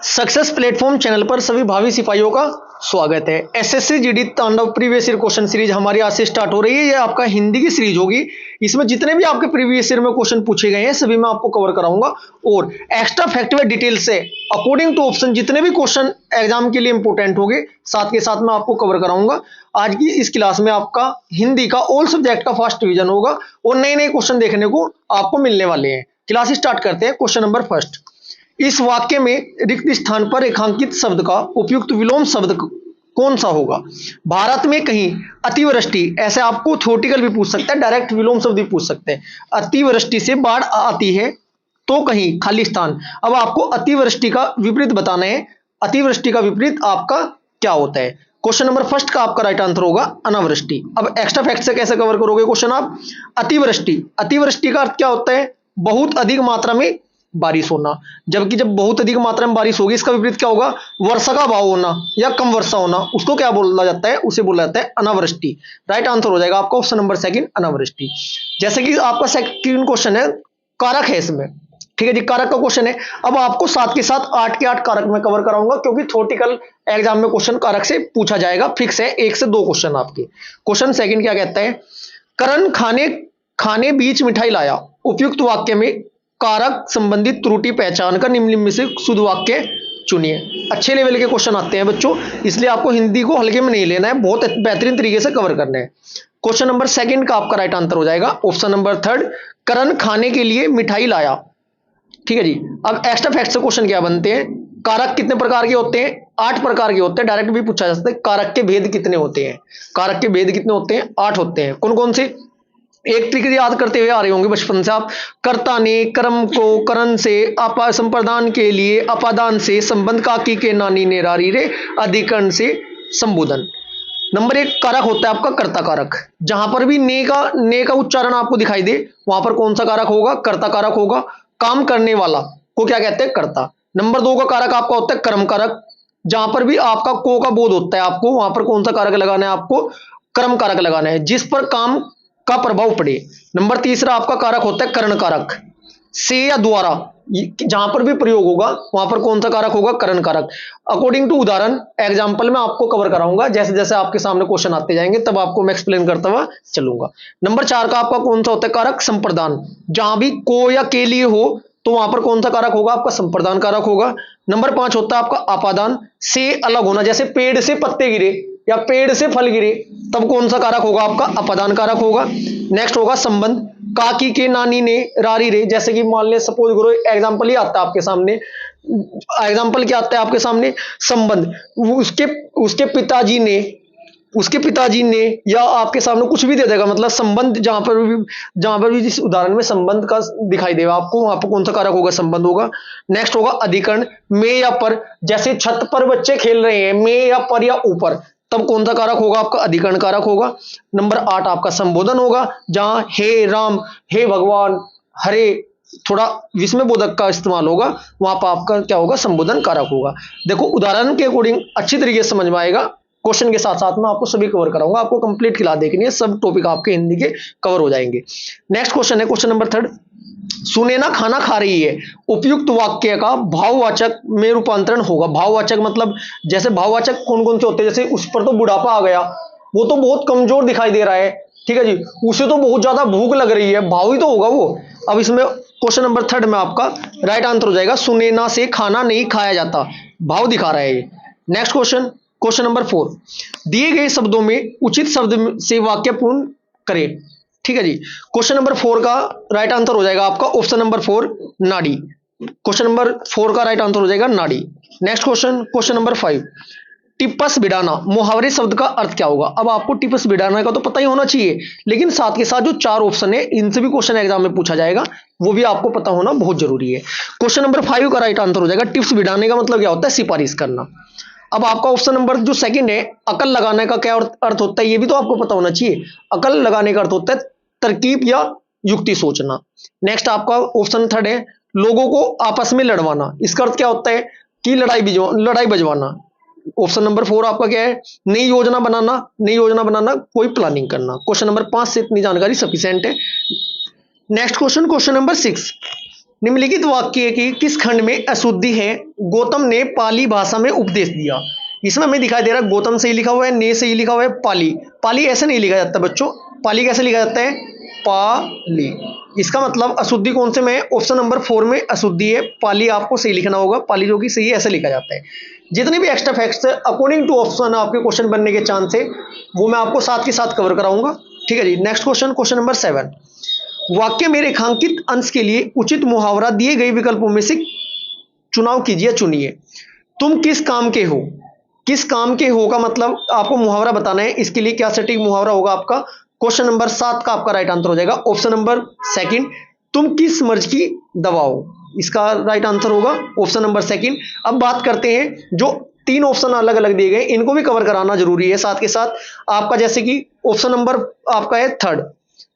Success platform channel पर सभी भावी सिपाहियों का स्वागत है। एसएससी जीडी तांडव प्रीवियस ईयर क्वेश्चन सीरीज हमारी आज से स्टार्ट हो रही है। ये आपका हिंदी की सीरीज होगी। इसमें जितने भी आपके प्रीवियस ईयर में क्वेश्चन पूछे गए हैं सभी मैं आपको कवर कराऊंगा और एक्स्ट्रा फैक्ट व डिटेल से अकॉर्डिंग टू ऑप्शन जितने भी क्वेश्चन एग्जाम के लिए इंपोर्टेंट होंगे साथ के साथ मैं आपको कवर कराऊंगा। आज की इस क्लास में आपका हिंदी का ऑल सब्जेक्ट का फर्स्ट डिवीजन होगा और नए नए क्वेश्चन देखने को आपको मिलने वाले हैं। क्लास स्टार्ट करते हैं। क्वेश्चन नंबर फर्स्ट, इस वाक्य में रिक्त स्थान पर रेखांकित शब्द का उपयुक्त विलोम शब्द कौन सा होगा? भारत में कहीं अतिवृष्टि, ऐसे आपको थ्योरेटिकल भी पूछ सकता है, डायरेक्ट विलोम शब्द भी पूछ सकते हैं। अतिवृष्टि से बाढ़ आती है तो कहीं खाली स्थान। अब आपको अतिवृष्टि का विपरीत बताना है। अतिवृष्टि का विपरीत आपका क्या होता है? क्वेश्चन नंबर फर्स्ट का आपका राइट आंसर होगा अनावृष्टि। अब एक्स्ट्रा फैक्ट से कैसे कवर करोगे क्वेश्चन आप? अतिवृष्टि, अतिवृष्टि का अर्थ क्या होता है? बहुत अधिक मात्रा में बारिश होना। जबकि जब बहुत अधिक मात्रा में बारिश होगी इसका विपरीत क्या होगा? वर्षा का अभाव होना या कम वर्षा होना। उसको क्या बोला जाता है? उसे बोला जाता है अनावृष्टि। राइट आंसर हो जाएगा आपका ऑप्शन नंबर सेकंड अनावृष्टि। जैसे कि आपका सेकंड क्वेश्चन है, कारक है इसमें, ठीक है जी, कारक का क्वेश्चन है। अब आपको साथ के साथ 8 के 8 कारक में कवर कराऊंगा क्योंकि थ्योरेटिकल एग्जाम में क्वेश्चन कारक से पूछा जाएगा, फिक्स है, 1 से 2 क्वेश्चन आपके। क्वेश्चन सेकंड क्या कहता है? करण खाने बीच मिठाई लाया। उपयुक्त वाक्य में कारक संबंधित त्रुटि पहचान कर निम्न में से शुद्ध वाक्य चुनिए। अच्छे लेवल के क्वेश्चन आते हैं बच्चों, इसलिए आपको हिंदी को हल्के में नहीं लेना है, बहुत बेहतरीन तरीके से कवर करना है। क्वेश्चन नंबर सेकंड का आपका राइट आंसर हो जाएगा ऑप्शन नंबर थर्ड, करण खाने के लिए मिठाई लाया। ठीक है जी। अब एक्स्ट्रा फैक्ट से क्वेश्चन क्या बनते हैं? कारक कितने प्रकार के होते हैं? 8 प्रकार के होते हैं। डायरेक्ट भी पूछा जा सकता है कारक के भेद कितने होते हैं? कारक के भेद कितने होते हैं? 8 होते हैं। कौन कौन से? एक ट्रिक याद करते हुए आ रहे होंगे बचपन से आप। कर्ता ने कर्म को करण से, संप्रदान के लिए अपादान से, संबंध काकी के नानी ने रारी रे, अधिकरण से संबोधन। नंबर 1 कारक होता है आपका कर्ता कारक। जहां पर भी ने का उच्चारण आपको दिखाई दे वहां पर कौन सा कारक होगा? कर्ता कारक होगा। काम करने वाला को क्या कहते हैं? कर्ता। नंबर 2 का कारक आपका होता है कर्म कारक। जहां पर भी आपका को का बोध होता है आपको वहां पर कौन सा कारक लगाना है? आपको कर्म कारक लगाना है जिस पर काम का प्रभाव पड़े। नंबर 3 आपका कारक होता है करण कारक। से या द्वारा जहां पर भी प्रयोग होगा वहां पर कौन सा कारक होगा? करण कारक। अकॉर्डिंग टू उदाहरण एग्जांपल में आपको कवर कराऊंगा, जैसे जैसे आपके सामने क्वेश्चन आते जाएंगे तब आपको मैं एक्सप्लेन करता हुआ चलूंगा। नंबर 4 का आपका कौन सा होता है कारक? संप्रदान। जहां भी को या के लिए हो तो वहां पर कौन सा कारक होगा? आपका संप्रदान कारक होगा। नंबर 5 होता है आपका अपादान, से अलग होना। जैसे पेड़ से पत्ते गिरे या पेड़ से फल गिरे तब कौन सा कारक होगा? आपका अपादान कारक होगा। नेक्स्ट होगा संबंध, काकी के नानी ने रारी रे। जैसे कि मान ले सपोज करो एग्जांपल ही आता है आपके सामने, एग्जांपल क्या आता है आपके सामने? संबंध। उसके पिताजी ने या आपके सामने कुछ भी दे देगा, मतलब संबंध जहां पर भी जिस उदाहरण में संबंध का दिखाई देगा आपको वहां पर कौन सा कारक होगा? संबंध होगा। नेक्स्ट होगा अधिकरण, में या पर। जैसे छत पर बच्चे खेल रहे हैं, में या पर या ऊपर, तब कौन सा कारक होगा? आपका अधिकरण कारक होगा। नंबर 8 आपका संबोधन होगा। जहां हे राम, हे भगवान, हरे थोड़ा विस्मय बोधक का इस्तेमाल होगा वहां पर आपका क्या होगा? संबोधन कारक होगा। देखो उदाहरण के अकॉर्डिंग अच्छी तरीके से समझ में आएगा। क्वेश्चन के साथ साथ में आपको सभी कवर कराऊंगा, आपको कंप्लीट क्लास देखनी है, सब टॉपिक आपके हिंदी के कवर हो जाएंगे। नेक्स्ट क्वेश्चन है क्वेश्चन नंबर 3, सुनैना खाना खा रही है। उपयुक्त वाक्य का भाववाचक में रूपांतरण होगा। भाववाचक मतलब जैसे भाववाचक कौन कौन से होते हैं? जैसे उस पर तो बुढ़ापा आ गया, वो तो बहुत कमजोर दिखाई दे रहा है, ठीक है जी, उसे तो बहुत ज्यादा भूख लग रही है, भाव ही तो होगा वो। अब इसमें क्वेश्चन नंबर 3 में आपका राइट आंसर हो जाएगा सुनैना से खाना नहीं खाया जाता, भाव दिखा रहा है ये। नेक्स्ट क्वेश्चन नंबर 4, दिए गए शब्दों में उचित शब्द से वाक्य पूर्ण करें। ठीक है जी। क्वेश्चन नंबर 4 का राइट आंसर हो जाएगा आपका ऑप्शन नंबर 4 नाड़ी। क्वेश्चन नंबर 4 का राइट आंसर हो जाएगा नाड़ी। नेक्स्ट क्वेश्चन नंबर 5, टिप्पस बिड़ाना, मुहावरे शब्द का अर्थ क्या होगा? अब आपको टिप्पस बिड़ाना का तो पता ही होना चाहिए, लेकिन साथ के साथ जो 4 ऑप्शन है इनसे भी क्वेश्चन एग्जाम में पूछा जाएगा, वो भी आपको पता होना बहुत जरूरी है। क्वेश्चन नंबर 5 का राइट आंसर हो जाएगा टिप्स बिड़ाने का मतलब क्या होता है? सिफारिश करना। अब आपका ऑप्शन नंबर जो सेकंड है अकल लगाने का क्या अर्थ होता है? ये भी तो आपको पता होना चाहिए। अकल लगाने का अर्थ होता है तरकीब या युक्ति सोचना। नेक्स्ट आपका ऑप्शन 3 है लोगों को आपस में लड़वाना। इसका अर्थ क्या होता है? कि लड़ाई बजवाना। ऑप्शन नंबर 4 आपका क्या है? नई योजना बनाना, कोई प्लानिंग करना। क्वेश्चन नंबर 5 से इतनी जानकारी सफिशिएंट है। नेक्स्ट क्वेश्चन नंबर 6, निम्नलिखित वाक्य की किस खंड में अशुद्धि है? गौतम ने पाली भाषा में उपदेश दिया। इसमें हमें दिखाई दे रहा है गौतम से ही लिखा हुआ है, ने से ही लिखा हुआ है पाली। पाली ऐसे नहीं लिखा जाता बच्चों, पाली कैसे लिखा जाता है? पाली। इसका मतलब अशुद्धि कौन से में है? ऑप्शन नंबर 4 में अशुद्धि है। पाली आपको सही लिखना होगा, पाली जो कि सही है, ऐसे लिखा जाता है। जितने भी एक्स्ट्रा फैक्ट्स है अकॉर्डिंग टू ऑप्शन आपके क्वेश्चन बनने के चांस है, वो मैं आपको साथ के साथ कवर कराऊंगा। ठीक है जी। Next question, question number 7। वाक्य में रेखांकित अंश के लिए उचित मुहावरा दिए गए विकल्पों में से चुनाव कीजिए, चुनिए। तुम किस काम के हो? किस काम के हो का मतलब आपको मुहावरा बताना है। इसके लिए क्या सटीक मुहावरा होगा आपका? क्वेश्चन नंबर 7 का आपका राइट आंसर हो जाएगा ऑप्शन नंबर सेकंड, तुम किस मर्ज की दबाओ। इसका राइट आंसर होगा ऑप्शन नंबर सेकंड। अब बात करते हैं जो 3 ऑप्शन अलग अलग दिए गए, इनको भी कवर कराना जरूरी है साथ के साथ आपका। जैसे कि ऑप्शन नंबर आपका है 3,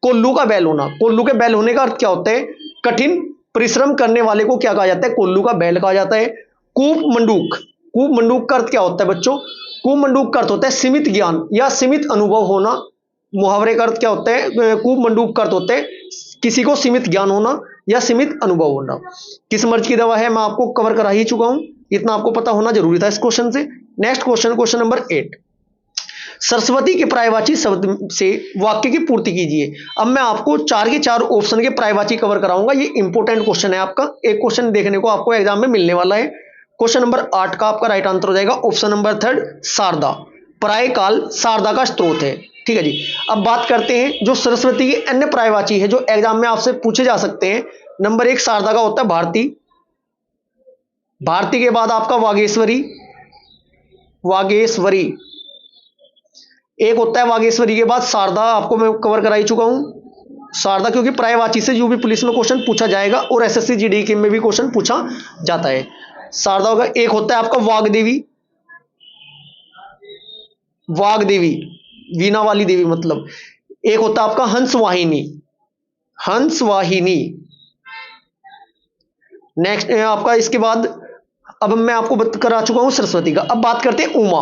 कोल्लू का बैल होना। कोल्लू के बैल होने का अर्थ क्या होता है? कठिन परिश्रम करने वाले को क्या कहा जाता है? कोल्लू का बैल कहा जाता है। कूप मंडूक, कूप मंडूक का अर्थ क्या होता है बच्चों? कूप मंडूक का अर्थ होता है सीमित ज्ञान या सीमित अनुभव होना। मुहावरे का अर्थ क्या होता है? कूप मंडूक का अर्थ होता है किसी को सीमित ज्ञान होना या सीमित अनुभव होना। किस मर्ज की दवा है मैं आपको कवर करा ही चुका हूं, इतना आपको पता होना जरूरी था इस क्वेश्चन से। Next question, question number 8। Saraswati के पर्यायवाची शब्द से वाक्य की पूर्ति कीजिए। अब मैं आपको 4 के 4 ऑप्शन के पर्यायवाची कवर कराऊंगा। ये इंपॉर्टेंट क्वेश्चन है आपका, एक क्वेश्चन देखने को आपको एग्जाम में मिलने वाला है। क्वेश्चन नंबर 8 का आपका राइट आंसर हो जाएगा ऑप्शन नंबर 3, शारदा। पर्याय काल शारदा का स्त्रोत है। ठीक है जी। अब बात करते हैं जो सरस्वती के अन्य पर्यायवाची है जो एग्जाम में आपसे पूछे जा सकते हैं। नंबर 1 शारदा का होता है भारती। भारती के बाद आपका वागेश्वरी, वागेश्वरी। एक होता है वागेश्वरी के बाद शारदा, आपको मैं कवर कराई चुका हूं शारदा, क्योंकि पर्यायवाची से जो भी पुलिस में क्वेश्चन पूछा जाएगा और एसएससी जीडी में भी क्वेश्चन पूछा जाता है। शारदा होगा। एक होता है आपका वागदेवी, वागदेवी वीणा वाली देवी मतलब। एक होता है आपका हंसवाहिनी, हंसवाहिनी। नेक्स्ट आपका इसके बाद अब मैं आपको करा चुका हूं सरस्वती का। अब बात करते हैं उमा।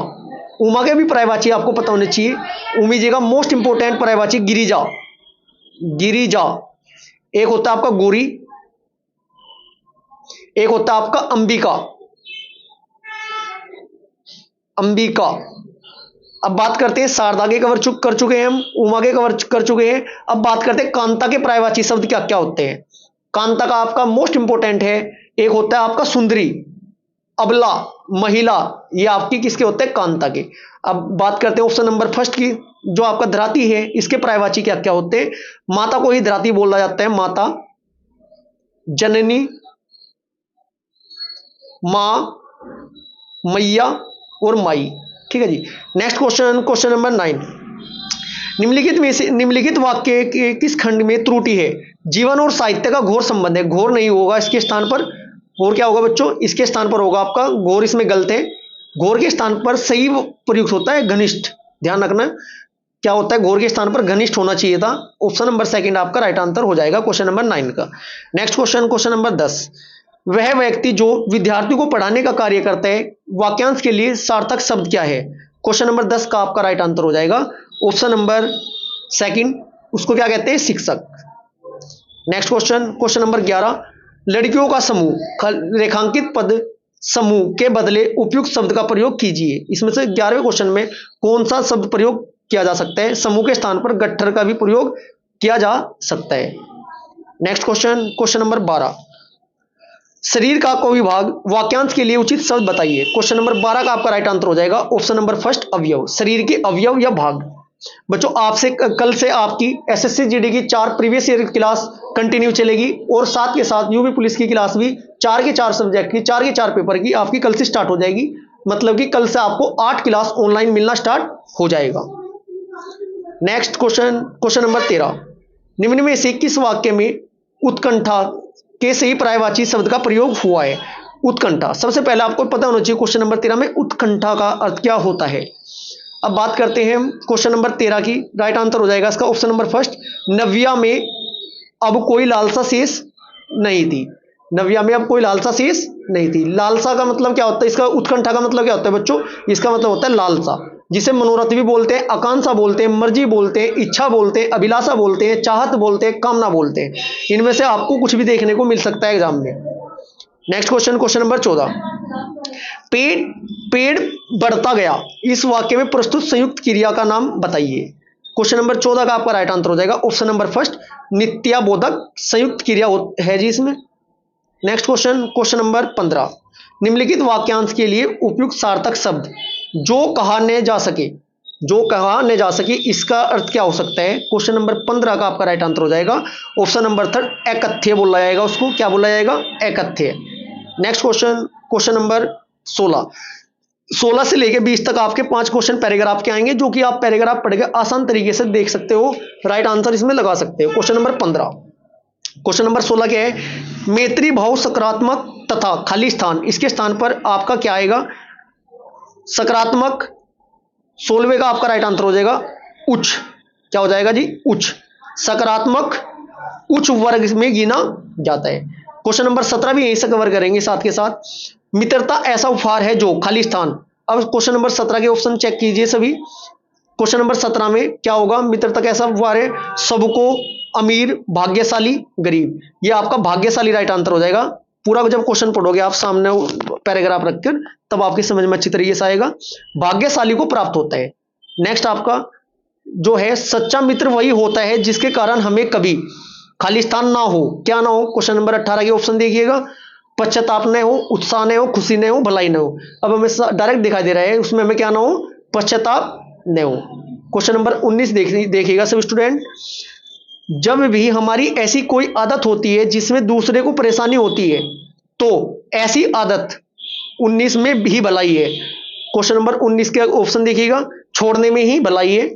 उमा के भी पर्यायवाची आपको पता होने चाहिए। उमी जी का मोस्ट इंपोर्टेंट पर्यायवाची गिरिजा, गिरिजा। एक होता है आपका गौरी, एक होता है आपका अंबिका, अंबिका। अब बात करते हैं शारदा के कवर कर चुके हैं हम, उमा के कवर कर चुके हैं। अब बात करते हैं कांता के पर्यायवाची शब्द क्या क्या होते हैं। कांता का आपका मोस्ट इंपोर्टेंट है, एक होता है आपका सुंदरी, अबला, महिला। ये आपकी किसके होते हैं? कांता के। अब बात करते हैं ऑप्शन नंबर फर्स्ट की, जो आपका धराती है, इसके पर्यायवाची क्या क्या होते हैं। माता को ही धराती बोला जाता है, माता, जननी, मां, मैया और माई। ठीक है जी। Next question, question number 9। निम्नलिखित में से निम्नलिखित वाक्य के किस खंड में त्रुटि है? जीवन और साहित्य का घोर संबंध है। घोर नहीं होगा इसके स्थान पर, घोर क्या होगा बच्चों? इसके स्थान पर होगा आपका घोर, इसमें गलत है। घोर के स्थान पर सही प्रयुक्त होता है घनिष्ठ। ध्यान रखना क्या होता है, घोर के स्थान पर घनिष्ठ होना चाहिए था। ऑप्शन नंबर सेकंड आपका राइट आंसर हो जाएगा क्वेश्चन नंबर 9 का। Next question, question number 10। वह व्यक्ति जो विद्यार्थियों को पढ़ाने का कार्य करता है, वाक्यांश के लिए सार्थक शब्द क्या है? क्वेश्चन नंबर 10 का आपका राइट आंसर हो जाएगा ऑप्शन नंबर सेकंड, उसको क्या कहते हैं? शिक्षक। Next question, question number 11। लड़कियों का समूह, रेखांकित पद समूह के बदले उपयुक्त शब्द का प्रयोग कीजिए। इसमें से 11वें क्वेश्चन में कौन सा शब्द प्रयोग किया जा सकता है? समूह के स्थान पर गट्ठर का भी प्रयोग किया जा सकता है। Next question, question number 12। शरीर का कोई भाग, वाक्यांश के लिए उचित शब्द बताइए। क्वेश्चन नंबर 12 का आपका राइट आंसर हो जाएगा ऑप्शन नंबर फर्स्ट, अवयव। शरीर के अवयव या भाग। बच्चों आपसे कल से आपकी एसएससी जीडी की 4 प्रीवियस ईयर क्लास कंटिन्यू चलेगी और साथ के साथ यूपी पुलिस की क्लास भी 4 के 4 सब्जेक्ट की, 4 के 4 पेपर की आपकी कल से स्टार्ट हो जाएगी। मतलब कि कल से आपको 8 क्लास ऑनलाइन मिलना स्टार्ट हो जाएगा। Next question, question number 13। निम्न में से किस वाक्य में उत्कंठा के सही पर्यायवाची शब्द का प्रयोग हुआ है? उत्कंठा, सबसे पहले आपको पता होना चाहिए क्वेश्चन नंबर 13 में उत्कंठा का अर्थ क्या होता है। अब बात करते हैं क्वेश्चन नंबर 13 की। राइट आंसर हो जाएगा इसका ऑप्शन नंबर फर्स्ट, नव्या में अब कोई लालसा शेष नहीं थी। नव्या में अब कोई लालसा शेष नहीं थी। लालसा का मतलब क्या होता है? इसका उत्कंठा का मतलब क्या होता है बच्चों? इसका मतलब होता है लालसा। जिसे मनोरथ भी बोलते हैं, आकांक्षा बोलते हैं, मर्जी बोलते हैं, इच्छा बोलते हैं, अभिलाषा बोलते हैं, चाहत बोलते हैं, कामना बोलते हैं। इनमें से आपको कुछ भी देखने को मिल सकता है एग्जाम में। Next question, question number 14। पेड़ पेड़ बढ़ता गया, इस वाक्य में प्रस्तुत संयुक्त क्रिया का नाम बताइए। क्वेश्चन नंबर 14 का आपका राइट आंसर हो जाएगा ऑप्शन नंबर फर्स्ट, नित्याबोधक संयुक्त क्रिया है जी इसमें। Next question, question number 15। निम्नलिखित वाक्यांश के लिए उपयुक्त सार्थक शब्द जो कहा न जा सके, जो कहा न जा सके, इसका अर्थ क्या हो सकता है। क्वेश्चन नंबर 15 का आपका राइट आंसर हो जाएगा ऑप्शन नंबर थर्ड, अकथ्य बोला जाएगा उसको। क्या बोला जाएगा? अकथ्य। नेक्स्ट क्वेश्चन, क्वेश्चन नंबर 16 से लेके 20 तक आपके 5 क्वेश्चन पैराग्राफ के आएंगे, जो कि आप पैराग्राफ पढ़ के आसान तरीके से देख सकते हो, राइट आंसर इसमें लगा सकते हो। Question number 15। क्वेश्चन नंबर 16 क्या है? मैत्री भाव सकारात्मक तथा खाली स्थान, इसके स्थान पर आपका क्या आएगा? सकारात्मक। 16वें का आपका राइट आंसर हो जाएगा उच्च। क्या हो जाएगा जी? उच्च। सकारात्मक उच्च वर्ग में गिना जाता है। क्वेश्चन नंबर 17 भी यहीं से कवर करेंगे साथ के साथ। मित्रता ऐसा उपहार है जो खाली स्थान। अब क्वेश्चन नंबर 17 के ऑप्शन चेक कीजिए सभी। क्वेश्चन नंबर 17 में क्या होगा? मित्रता कैसा उपहार है? सबको, अमीर, भाग्यशाली, गरीब। ये आपका भाग्यशाली राइट आंसर हो जाएगा। पूरा जब क्वेश्चन पढ़ोगे आप सामने पैराग्राफ रखकर, तब आपकी समझ में अच्छी तरीके से आएगा। भाग्यशाली को प्राप्त होता है। नेक्स्ट आपका जो है, सच्चा मित्र वही होता है जिसके कारण हमें कभी खाली स्थान ना हो। क्या ना हो? क्वेश्चन नंबर 18 के ऑप्शन देखिएगा। पश्चाताप न हो, उत्साह न हो, खुशी न हो, भलाई न हो। अब हमें डायरेक्ट दिखाई दे रहा है, उसमें हमें क्या ना हो? पश्चाताप न हो। क्वेश्चन नंबर 19 देखिएगा सब स्टूडेंट। जब भी हमारी ऐसी कोई आदत होती है जिसमें दूसरे को परेशानी होती है, तो ऐसी आदत 19 में ही भलाई है। क्वेश्चन नंबर 19 के ऑप्शन देखिएगा। छोड़ने में ही भलाई है।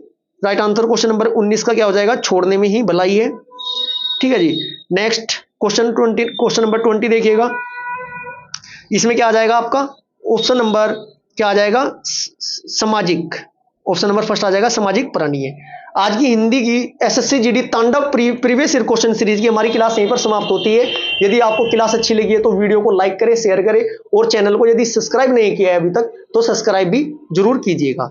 राइट आंसर क्वेश्चन नंबर 19 का क्या हो जाएगा? छोड़ने में ही भलाई है। ठीक है जी। नेक्स्ट क्वेश्चन 20, क्वेश्चन नंबर 20 देखिएगा। इसमें क्या आ जाएगा आपका? ऑप्शन नंबर क्या आ जाएगा? सामाजिक। ऑप्शन नंबर फर्स्ट आ जाएगा सामाजिक प्राणी है। आज की हिंदी की एसएससी जीडी तांडव प्रीवियस ईयर क्वेश्चन सीरीज की हमारी क्लास यहीं पर समाप्त होती है। यदि आपको क्लास अच्छी लगी है तो वीडियो को लाइक करें, शेयर करें, और चैनल को यदि सब्सक्राइब नहीं किया है अभी तक तो सब्सक्राइब भी जरूर कीजिएगा।